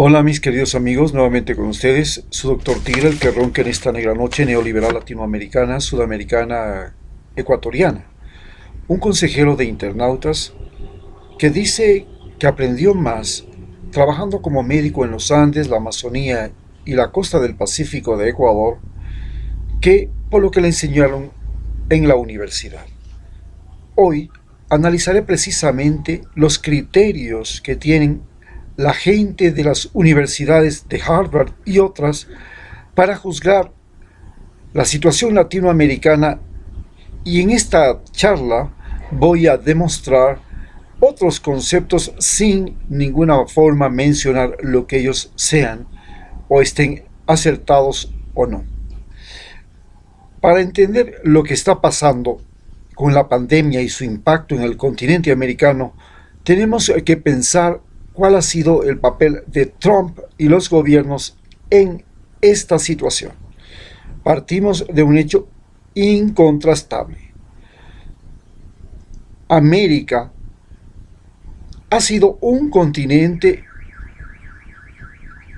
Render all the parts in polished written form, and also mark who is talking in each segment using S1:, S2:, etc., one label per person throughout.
S1: Hola mis queridos amigos, nuevamente con ustedes, su doctor Tigre, el que ronca en esta negra noche neoliberal latinoamericana, sudamericana, ecuatoriana. Un consejero de internautas que dice que aprendió más trabajando como médico en los Andes, la Amazonía y la costa del Pacífico de Ecuador que por lo que le enseñaron en la universidad. Hoy analizaré precisamente los criterios que tienen la gente de las universidades de Harvard y otras para juzgar la situación latinoamericana, y en esta charla voy a demostrar otros conceptos sin ninguna forma mencionar lo que ellos sean o estén acertados o no. Para entender lo que está pasando con la pandemia y su impacto en el continente americano, tenemos que pensar cuál ha sido el papel de Trump y los gobiernos en esta situación. Partimos de un hecho incontrastable. América ha sido un continente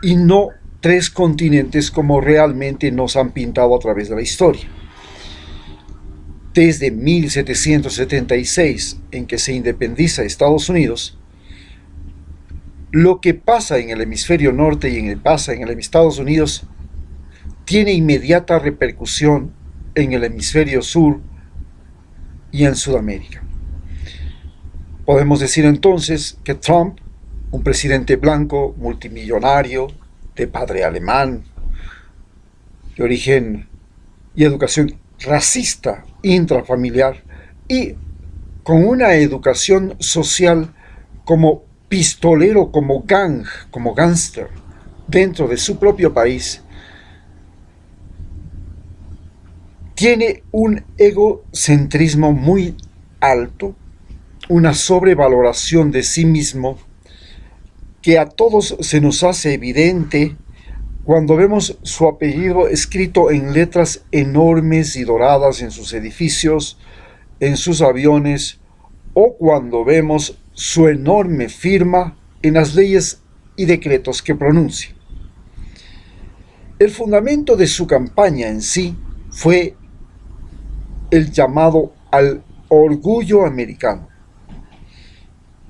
S1: y no tres continentes como realmente nos han pintado a través de la historia. Desde 1776, en que se independiza Estados Unidos, lo que pasa en el hemisferio norte y pasa en el Estados Unidos tiene inmediata repercusión en el hemisferio sur y en Sudamérica. Podemos decir entonces que Trump, un presidente blanco, multimillonario, de padre alemán, de origen y educación racista intrafamiliar y con una educación social como pistolero, como gang, como gángster dentro de su propio país, tiene un egocentrismo muy alto, una sobrevaloración de sí mismo que a todos se nos hace evidente cuando vemos su apellido escrito en letras enormes y doradas en sus edificios, en sus aviones, o cuando vemos su enorme firma en las leyes y decretos que pronuncia. El fundamento de su campaña en sí fue el llamado al orgullo americano.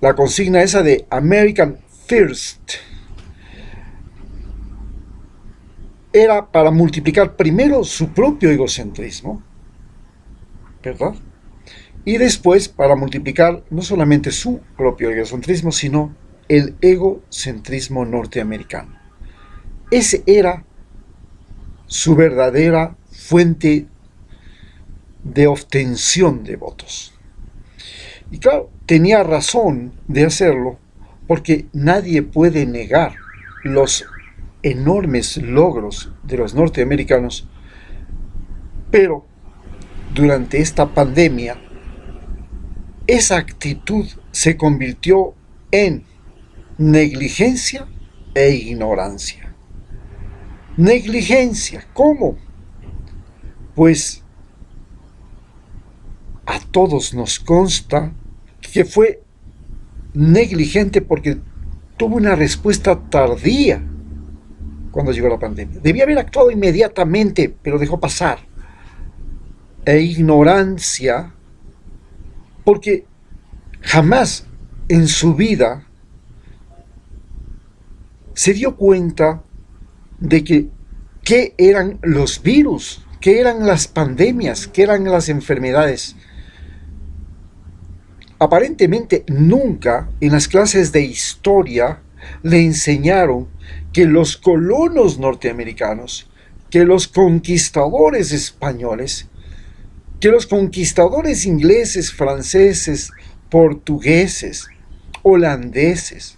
S1: La consigna esa de American First era para multiplicar primero su propio egocentrismo, ¿verdad? Y después para multiplicar no solamente su propio egocentrismo, sino el egocentrismo norteamericano. Ese era su verdadera fuente de obtención de votos. Y claro, tenía razón de hacerlo, porque nadie puede negar los enormes logros de los norteamericanos, pero durante esta pandemia, esa actitud se convirtió en negligencia e ignorancia. Negligencia, ¿cómo? Pues a todos nos consta que fue negligente porque tuvo una respuesta tardía cuando llegó la pandemia. Debía haber actuado inmediatamente, pero dejó pasar. E ignorancia, porque jamás en su vida se dio cuenta de qué eran los virus, qué eran las pandemias, qué eran las enfermedades. Aparentemente nunca en las clases de historia le enseñaron que los colonos norteamericanos, que los conquistadores españoles, que los conquistadores ingleses, franceses, portugueses, holandeses,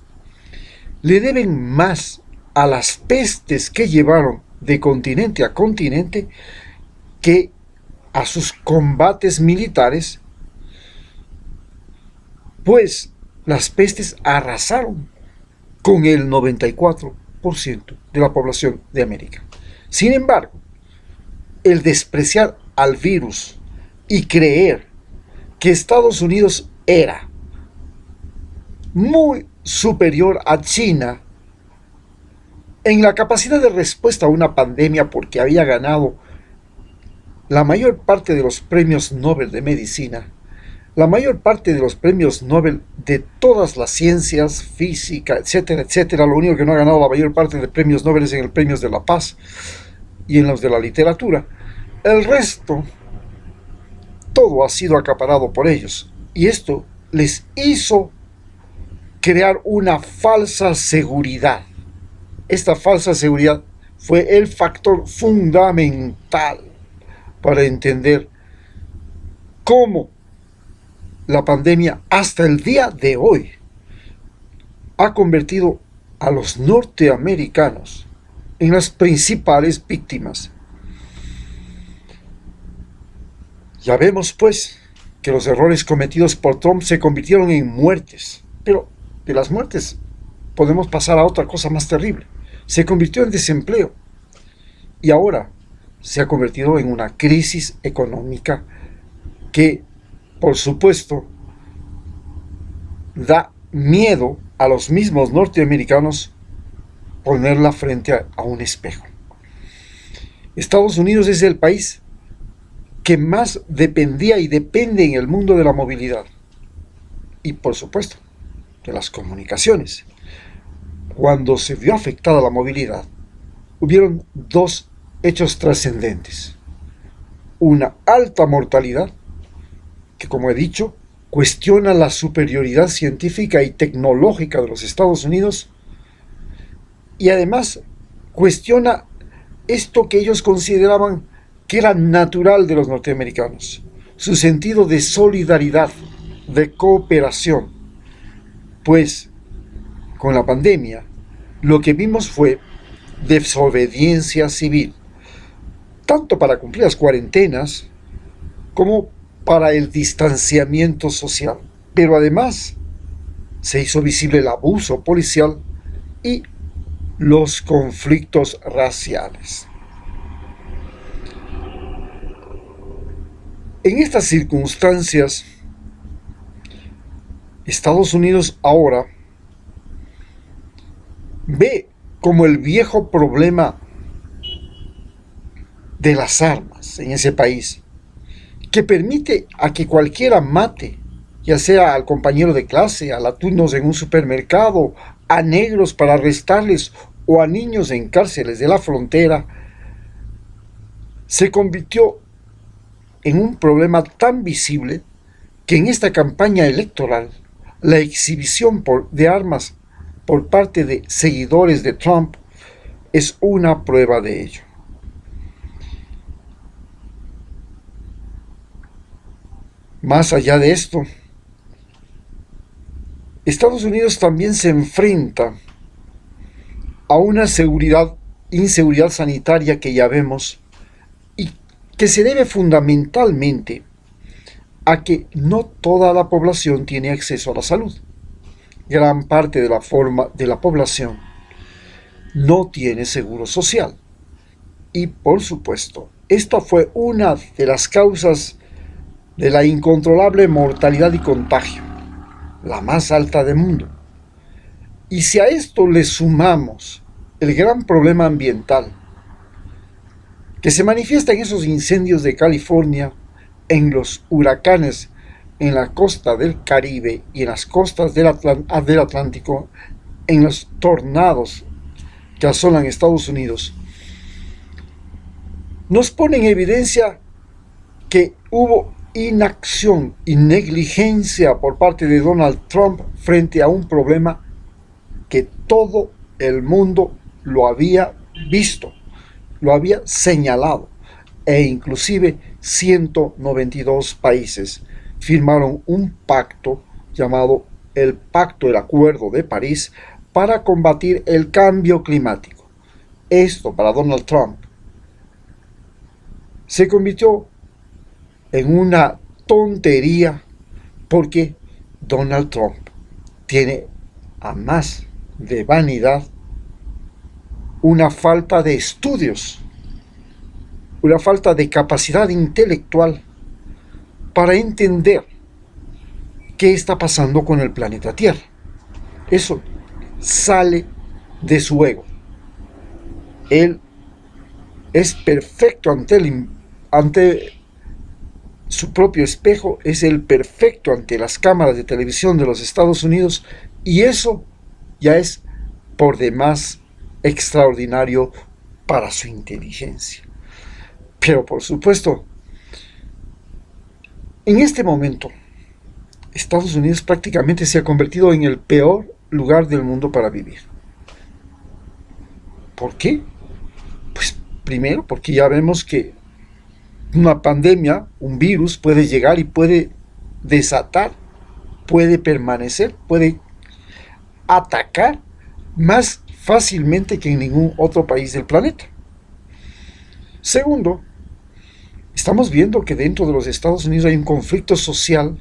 S1: le deben más a las pestes que llevaron de continente a continente que a sus combates militares, pues las pestes arrasaron con el 94% de la población de América. Sin embargo, el despreciar al virus y creer que Estados Unidos era muy superior a China en la capacidad de respuesta a una pandemia porque había ganado la mayor parte de los premios Nobel de medicina, la mayor parte de los premios Nobel de todas las ciencias, física, etcétera, etcétera. Lo único que no ha ganado la mayor parte de premios Nobel es en el premios de la paz y en los de la literatura. El resto, todo ha sido acaparado por ellos. Y esto les hizo crear una falsa seguridad. Esta falsa seguridad fue el factor fundamental para entender cómo la pandemia hasta el día de hoy ha convertido a los norteamericanos en las principales víctimas. Ya vemos pues que los errores cometidos por Trump se convirtieron en muertes, pero de las muertes podemos pasar a otra cosa más terrible. Se convirtió en desempleo y ahora se ha convertido en una crisis económica que, por supuesto, da miedo a los mismos norteamericanos ponerla frente a un espejo. Estados Unidos es el país que más dependía y depende en el mundo de la movilidad y, por supuesto, de las comunicaciones. Cuando se vio afectada la movilidad, hubieron dos hechos trascendentes. Una alta mortalidad, que como he dicho, cuestiona la superioridad científica y tecnológica de los Estados Unidos y además cuestiona esto que ellos consideraban que era natural de los norteamericanos, su sentido de solidaridad, de cooperación. Pues con la pandemia lo que vimos fue desobediencia civil, tanto para cumplir las cuarentenas como para el distanciamiento social. Pero además se hizo visible el abuso policial y los conflictos raciales. En estas circunstancias, Estados Unidos ahora ve como el viejo problema de las armas en ese país, que permite a que cualquiera mate, ya sea al compañero de clase, a latinos en un supermercado, a negros para arrestarles o a niños en cárceles de la frontera, se convirtió en un problema tan visible que en esta campaña electoral la exhibición de armas por parte de seguidores de Trump es una prueba de ello. Más allá de esto, Estados Unidos también se enfrenta a una inseguridad sanitaria que ya vemos y que se debe fundamentalmente a que no toda la población tiene acceso a la salud. Gran parte de la población no tiene seguro social. Y por supuesto, esta fue una de las causas de la incontrolable mortalidad y contagio, la más alta del mundo. Y si a esto le sumamos el gran problema ambiental que se manifiesta en esos incendios de California, en los huracanes en la costa del Caribe y en las costas del Atlántico, en los tornados que asolan Estados Unidos, nos pone en evidencia que hubo inacción y negligencia por parte de Donald Trump frente a un problema que todo el mundo lo había visto, lo había señalado, e inclusive 192 países firmaron un pacto llamado el Acuerdo de París para combatir el cambio climático. Esto para Donald Trump se convirtió en una tontería porque Donald Trump tiene, a más de vanidad, una falta de estudios, una falta de capacidad intelectual para entender qué está pasando con el planeta Tierra. Eso sale de su ego. Él es perfecto ante su propio espejo, es el perfecto ante las cámaras de televisión de los Estados Unidos, y eso ya es por demás extraordinario para su inteligencia. Pero por supuesto, en este momento, Estados Unidos prácticamente se ha convertido en el peor lugar del mundo para vivir. ¿Por qué? Pues primero porque ya vemos que una pandemia, un virus, puede llegar y puede desatar, puede permanecer, puede atacar más fácilmente que en ningún otro país del planeta. Segundo, estamos viendo que dentro de los Estados Unidos hay un conflicto social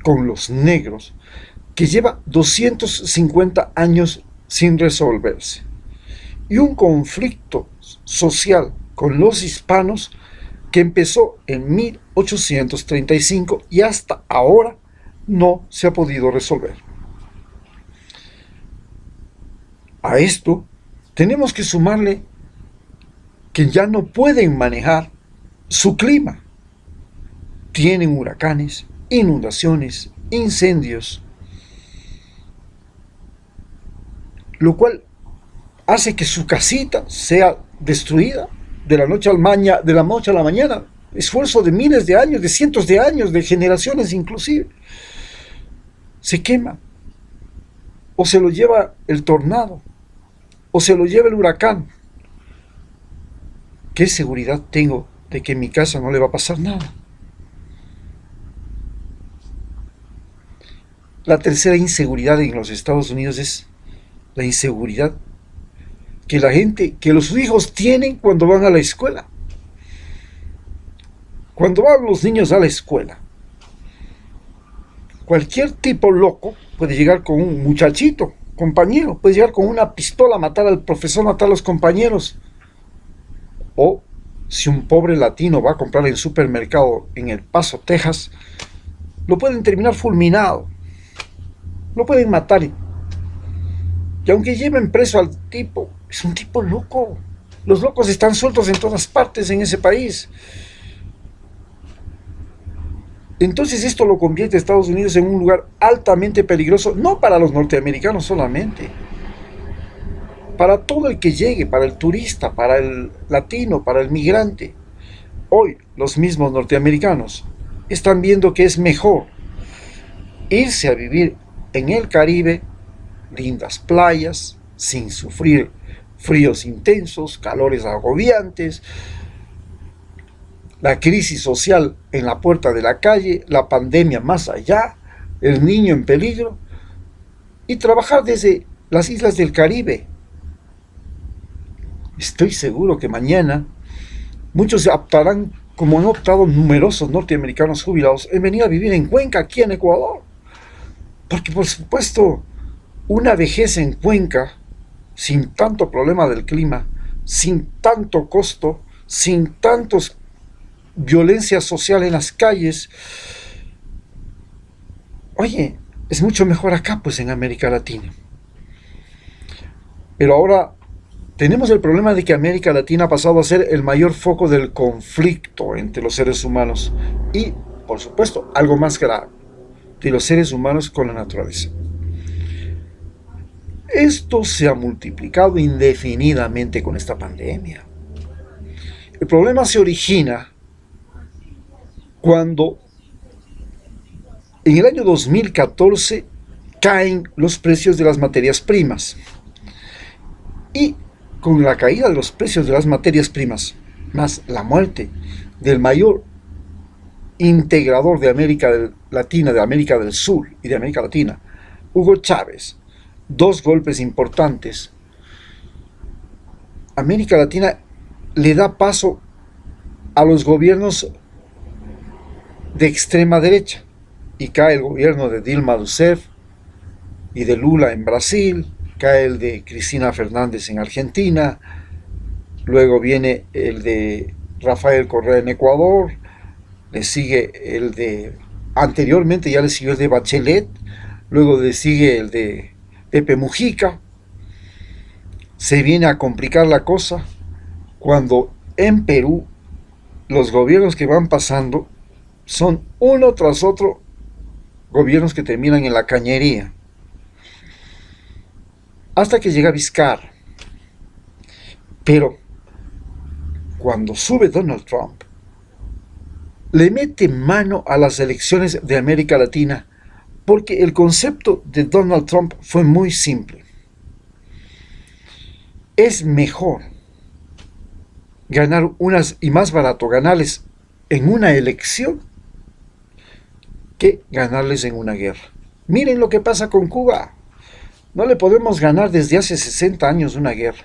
S1: con los negros que lleva 250 años sin resolverse, y un conflicto social con los hispanos que empezó en 1835 y hasta ahora no se ha podido resolver. A esto tenemos que sumarle que ya no pueden manejar su clima. Tienen huracanes, inundaciones, incendios, lo cual hace que su casita sea destruida de la noche a la mañana. Esfuerzo de miles de años, de cientos de años, de generaciones inclusive. Se quema. O se lo lleva el tornado. O se lo lleva el huracán. ¿Qué seguridad tengo de que en mi casa no le va a pasar nada? La tercera inseguridad en los Estados Unidos es la inseguridad que los hijos tienen cuando van a la escuela. Cuando van los niños a la escuela, cualquier tipo loco puede llegar con un muchachito, compañero, puede llegar con una pistola a matar al profesor, matar a los compañeros. O si un pobre latino va a comprar en supermercado en El Paso, Texas, lo pueden terminar fulminado, lo pueden matar. Y aunque lleven preso al tipo, es un tipo loco. Los locos están sueltos en todas partes en ese país. Entonces esto lo convierte a Estados Unidos en un lugar altamente peligroso, no para los norteamericanos solamente, para todo el que llegue, para el turista, para el latino, para el migrante. Hoy los mismos norteamericanos están viendo que es mejor irse a vivir en el Caribe, lindas playas, sin sufrir fríos intensos, calores agobiantes, la crisis social en la puerta de la calle, la pandemia más allá, el niño en peligro, y trabajar desde las islas del Caribe. Estoy seguro que mañana muchos optarán, como han optado numerosos norteamericanos jubilados, en venir a vivir en Cuenca, aquí en Ecuador. Porque por supuesto, una vejez en Cuenca, sin tanto problema del clima, sin tanto costo, sin tantos violencia social en las calles, oye, es mucho mejor acá, pues en América Latina. Pero ahora tenemos el problema de que América Latina ha pasado a ser el mayor foco del conflicto entre los seres humanos y, por supuesto, algo más grave, de los seres humanos con la naturaleza. Esto se ha multiplicado indefinidamente con esta pandemia. El problema se origina cuando en el año 2014 caen los precios de las materias primas. Y con la caída de los precios de las materias primas, más la muerte del mayor integrador de América Latina, de América del Sur y de América Latina, Hugo Chávez, dos golpes importantes, América Latina le da paso a los gobiernos de extrema derecha, y cae el gobierno de Dilma Rousseff y de Lula en Brasil, cae el de Cristina Fernández en Argentina, luego viene el de Rafael Correa en Ecuador, le sigue el de, anteriormente ya le siguió el de Bachelet, luego le sigue el de Pepe Mujica. se viene a complicar la cosa cuando en Perú los gobiernos que van pasando son uno tras otro gobiernos que terminan en la cañería. Hasta que llega Vizcarra. Pero cuando sube Donald Trump, le mete mano a las elecciones de América Latina porque el concepto de Donald Trump fue muy simple. Es mejor ganar unas y más barato ganarles en una elección que ganarles en una guerra. Miren lo que pasa con Cuba. No le podemos ganar desde hace 60 años una guerra.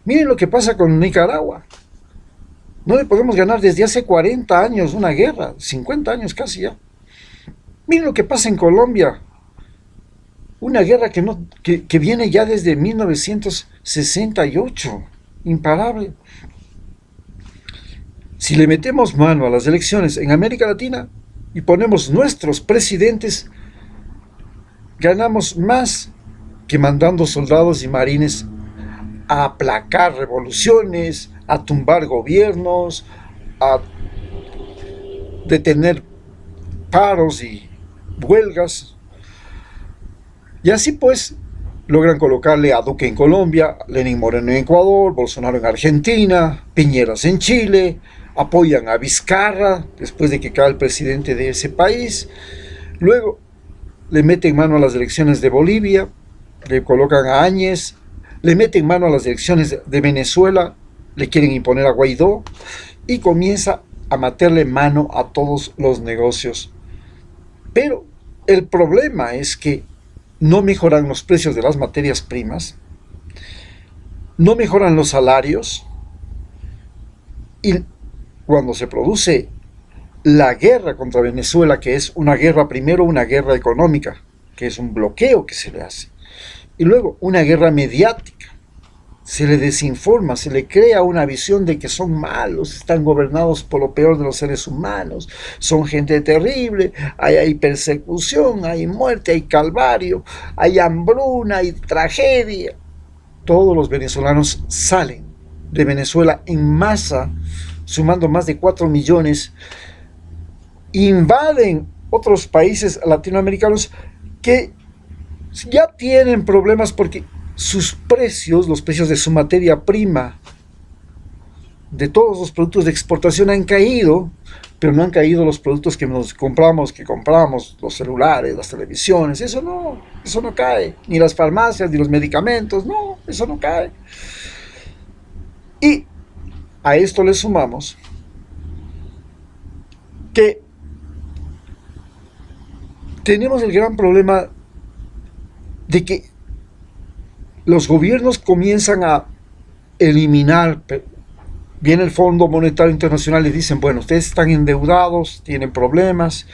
S1: Miren lo que pasa con Nicaragua. No le podemos ganar desde hace 40 años una guerra, 50 años casi ya. Miren lo que pasa en Colombia. Una guerra que viene ya desde 1968, imparable. Si le metemos mano a las elecciones en América Latina y ponemos nuestros presidentes, ganamos más que mandando soldados y marines a aplacar revoluciones, a tumbar gobiernos, a detener paros y huelgas. Y así pues logran colocarle a Duque en Colombia, Lenín Moreno en Ecuador, Bolsonaro en Argentina, Piñeras en Chile, apoyan a Vizcarra después de que cae el presidente de ese país. Luego le meten mano a las elecciones de Bolivia, le colocan a Áñez, le meten mano a las elecciones de Venezuela, le quieren imponer a Guaidó y comienza a meterle mano a todos los negocios. Pero el problema es que no mejoran los precios de las materias primas, no mejoran los salarios, y cuando se produce la guerra contra Venezuela, que es una guerra, primero una guerra económica, que es un bloqueo que se le hace, y luego una guerra mediática, se le desinforma, se le crea una visión de que son malos, están gobernados por lo peor de los seres humanos, son gente terrible, hay persecución, hay muerte, hay calvario, hay hambruna, hay tragedia. Todos los venezolanos salen de Venezuela en masa, sumando más de 4 millones, invaden otros países latinoamericanos que ya tienen problemas porque sus precios, los precios de su materia prima, de todos los productos de exportación han caído, pero no han caído los productos que compramos, los celulares, las televisiones, eso no cae, ni las farmacias, ni los medicamentos, no, eso no cae. Y a esto le sumamos que tenemos el gran problema de que los gobiernos comienzan a eliminar, viene el Fondo Monetario Internacional y dicen, bueno, ustedes están endeudados, tienen problemas,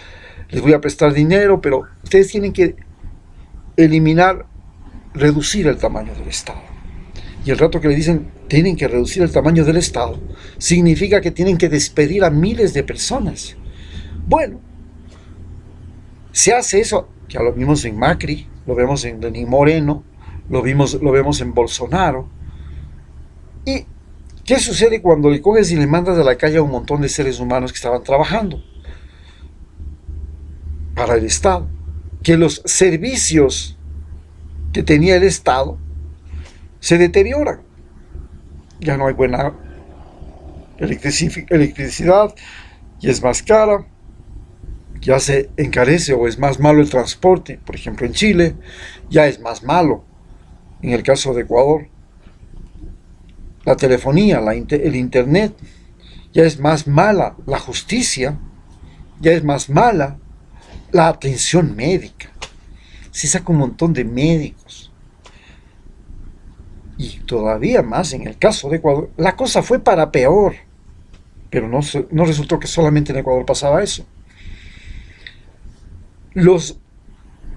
S1: les voy a prestar dinero, pero ustedes tienen que eliminar, reducir el tamaño del Estado. Y el rato que le dicen, tienen que reducir el tamaño del Estado, significa que tienen que despedir a miles de personas. Bueno, se hace eso, ya lo vimos en Macri, lo vemos en Lenín Moreno, lo vemos en Bolsonaro. ¿Y qué sucede cuando le coges y le mandas a la calle a un montón de seres humanos que estaban trabajando para el Estado? Que los servicios que tenía el Estado se deterioran. Ya no hay buena electricidad, ya es más cara, ya se encarece o es más malo el transporte. Por ejemplo, en Chile ya es más malo. En el caso de Ecuador, la telefonía, el internet, ya es más mala la justicia, ya es más mala la atención médica. Se saca un montón de médicos. Y todavía más en el caso de Ecuador, la cosa fue para peor. Pero no resultó que solamente en Ecuador pasaba eso.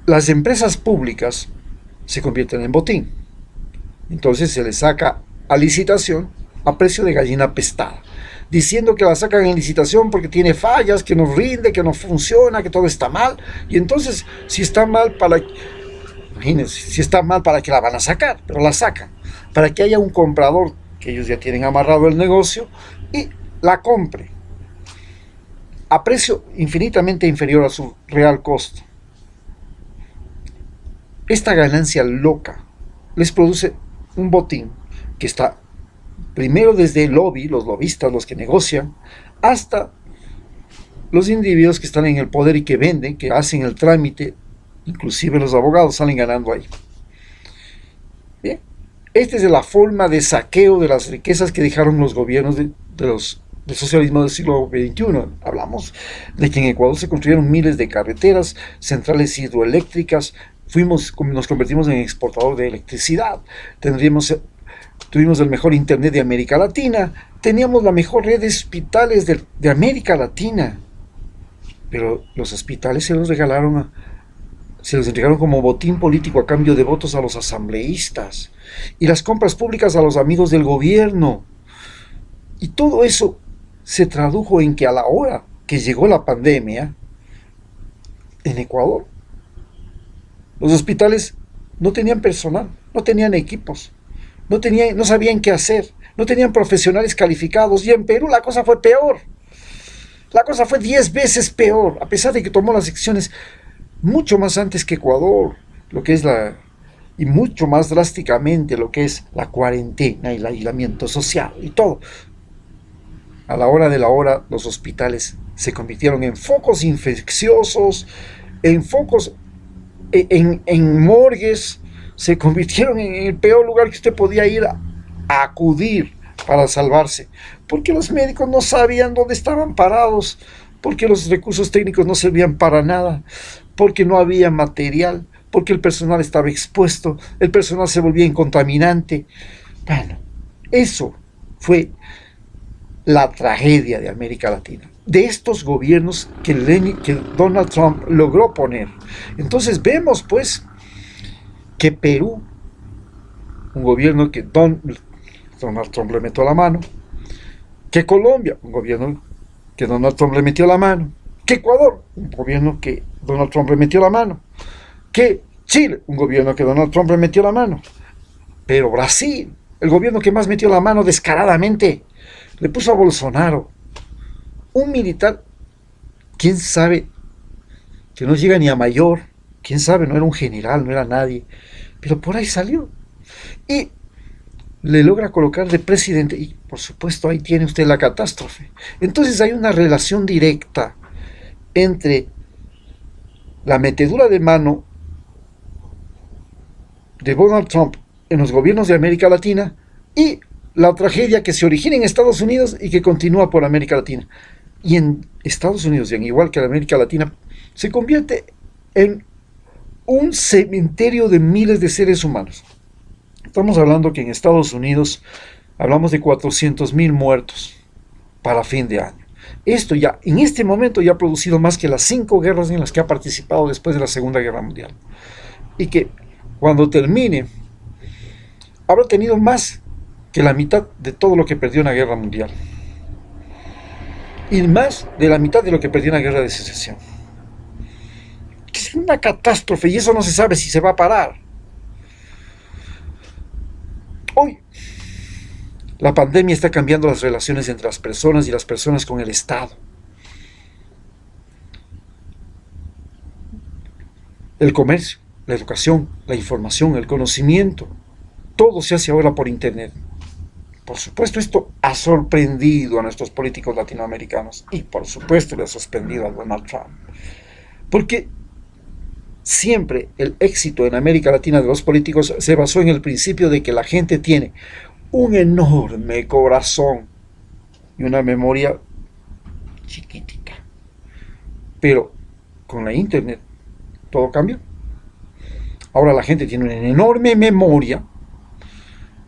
S1: Las empresas públicas se convierten en botín. Entonces se les saca a licitación a precio de gallina pestada, diciendo que la sacan en licitación porque tiene fallas, que no rinde, que no funciona, que todo está mal. Y entonces, si está mal, imagínense, si está mal, ¿para qué la van a sacar? Pero la sacan. para que haya un comprador, que ellos ya tienen amarrado el negocio, y la compre a precio infinitamente inferior a su real costo. Esta ganancia loca les produce un botín que está primero desde el lobby, los lobistas, los que negocian, hasta los individuos que están en el poder y que venden, que hacen el trámite, inclusive los abogados salen ganando ahí. Bien, esta es la forma de saqueo de las riquezas que dejaron los gobiernos del socialismo del siglo XXI. Hablamos de que en Ecuador se construyeron miles de carreteras, centrales hidroeléctricas, nos convertimos en exportador de electricidad, tuvimos el mejor internet de América Latina, teníamos la mejor red de hospitales de América Latina, pero los hospitales se los entregaron como botín político a cambio de votos a los asambleístas, y las compras públicas a los amigos del gobierno. Y todo eso se tradujo en que a la hora que llegó la pandemia, en Ecuador, los hospitales no tenían personal, no tenían equipos, no sabían qué hacer, no tenían profesionales calificados, y en Perú la cosa fue peor. La cosa fue 10 veces peor, a pesar de que tomó las acciones mucho más antes que Ecuador, y mucho más drásticamente lo que es la cuarentena y el aislamiento social y todo. A la hora de la hora, los hospitales se convirtieron en focos infecciosos, en focos, en morgues, se convirtieron en el peor lugar que usted podía ir a acudir para salvarse, porque los médicos no sabían dónde estaban parados, porque los recursos técnicos no servían para nada, porque no había material, porque el personal estaba expuesto, el personal se volvía incontaminante. Bueno, eso fue la tragedia de América Latina, de estos gobiernos que Donald Trump logró poner. Entonces vemos pues que Perú, un gobierno que Donald Trump le metió la mano, que Colombia, un gobierno que Donald Trump le metió la mano, que Ecuador, un gobierno que Donald Trump le metió la mano, que Chile, un gobierno que Donald Trump le metió la mano, pero Brasil, el gobierno que más metió la mano descaradamente, le puso a Bolsonaro, un militar, quién sabe, que no llega ni a mayor, quién sabe, no era un general, no era nadie, pero por ahí salió, y le logra colocar de presidente, y por supuesto ahí tiene usted la catástrofe. Entonces hay una relación directa entre la metedura de mano de Donald Trump en los gobiernos de América Latina y la tragedia que se origina en Estados Unidos y que continúa por América Latina. Y en Estados Unidos, y en igual que en América Latina, se convierte en un cementerio de miles de seres humanos. Estamos hablando que en Estados Unidos hablamos de 400,000 muertos para fin de año. Esto ya, en este momento, ya ha producido más que las 5 guerras en las que ha participado después de la Segunda Guerra Mundial. Y que cuando termine, habrá tenido más que la mitad de todo lo que perdió en la Guerra Mundial. Y más de la mitad de lo que perdió en la Guerra de Secesión. Es una catástrofe y eso no se sabe si se va a parar. Hoy, la pandemia está cambiando las relaciones entre las personas y las personas con el Estado. El comercio, la educación, la información, el conocimiento, todo se hace ahora por Internet. Por supuesto, esto ha sorprendido a nuestros políticos latinoamericanos y por supuesto le ha sorprendido a Donald Trump. Porque siempre el éxito en América Latina de los políticos se basó en el principio de que la gente tiene un enorme corazón y una memoria chiquitica. Pero con la Internet todo cambió. Ahora la gente tiene una enorme memoria.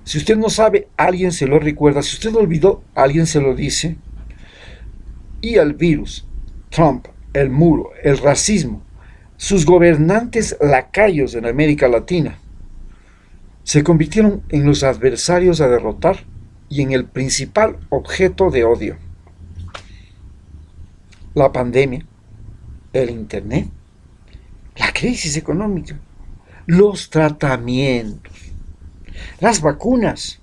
S1: Si usted no sabe, alguien se lo recuerda. Si usted lo olvidó, alguien se lo dice. Y el virus, Trump, el muro, el racismo, sus gobernantes lacayos en América Latina, se convirtieron en los adversarios a derrotar y en el principal objeto de odio. La pandemia, el Internet, la crisis económica, los tratamientos, Las vacunas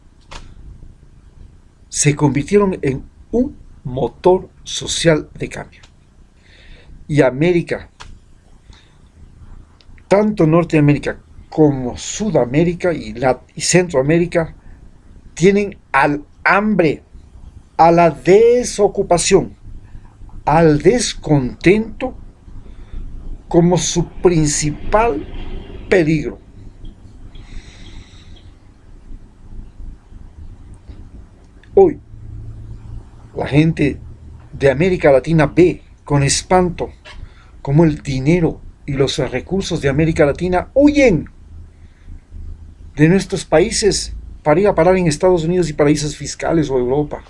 S1: se convirtieron en un motor social de cambio. Y América, tanto Norteamérica como Sudamérica y Centroamérica, tienen al hambre, a la desocupación, al descontento como su principal peligro. Hoy, la gente de América Latina ve con espanto cómo el dinero y los recursos de América Latina huyen de nuestros países para ir a parar en Estados Unidos y paraísos fiscales o Europa.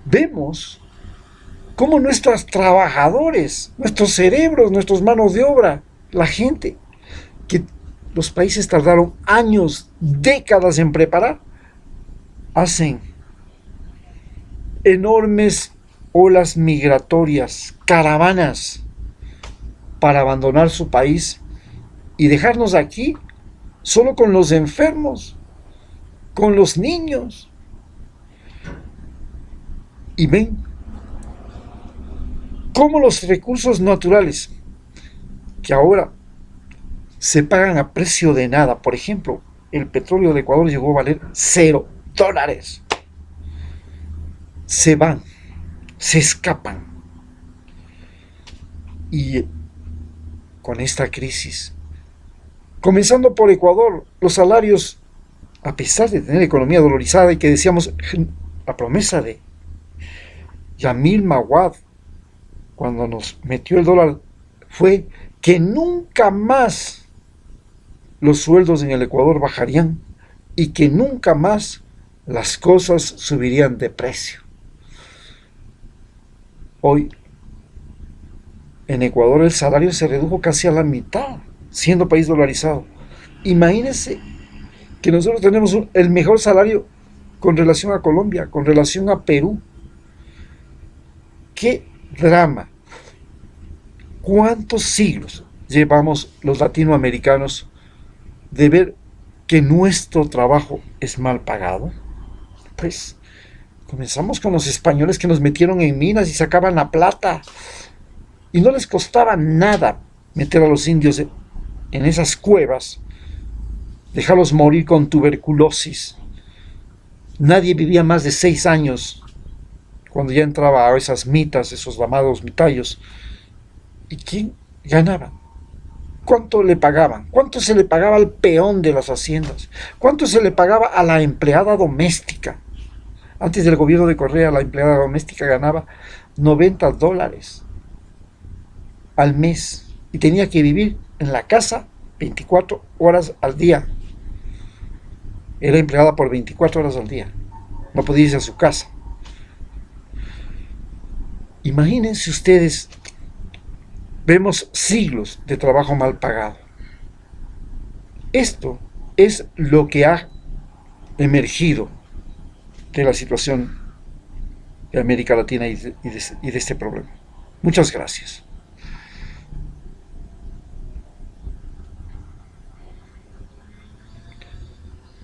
S1: Vemos cómo nuestros trabajadores, nuestros cerebros, nuestras manos de obra, la gente que los países tardaron años, décadas en preparar, hacen enormes olas migratorias, caravanas, para abandonar su país y dejarnos aquí solo con los enfermos, con los niños. Y ven cómo los recursos naturales que ahora se pagan a precio de nada, por ejemplo, el petróleo de Ecuador llegó a valer $0, se van, se escapan. Y con esta crisis, comenzando por Ecuador, los salarios, a pesar de tener economía dolarizada y que decíamos la promesa de Yamil Mawad cuando nos metió el dólar fue que nunca más los sueldos en el Ecuador bajarían y que nunca más las cosas subirían de precio. Hoy en Ecuador el salario se redujo casi a la mitad, siendo país dolarizado. Imagínense que nosotros tenemos el mejor salario con relación a Colombia, con relación a Perú. ¡Qué drama! ¿Cuántos siglos llevamos los latinoamericanos de ver que nuestro trabajo es mal pagado? Pues comenzamos con los españoles que nos metieron en minas y sacaban la plata. Y no les costaba nada meter a los indios en esas cuevas, dejarlos morir con tuberculosis. Nadie vivía más de 6 años cuando ya entraba a esas mitas, esos llamados mitayos. ¿Y quién ganaba? ¿Cuánto le pagaban? ¿Cuánto se le pagaba al peón de las haciendas? ¿Cuánto se le pagaba a la empleada doméstica? Antes del gobierno de Correa, la empleada doméstica ganaba $90 al mes y tenía que vivir en la casa 24 horas al día. Era empleada por 24 horas al día. No podía irse a su casa. Imagínense ustedes, vemos siglos de trabajo mal pagado. Esto es lo que ha emergido de la situación de América Latina y de este problema. Muchas gracias.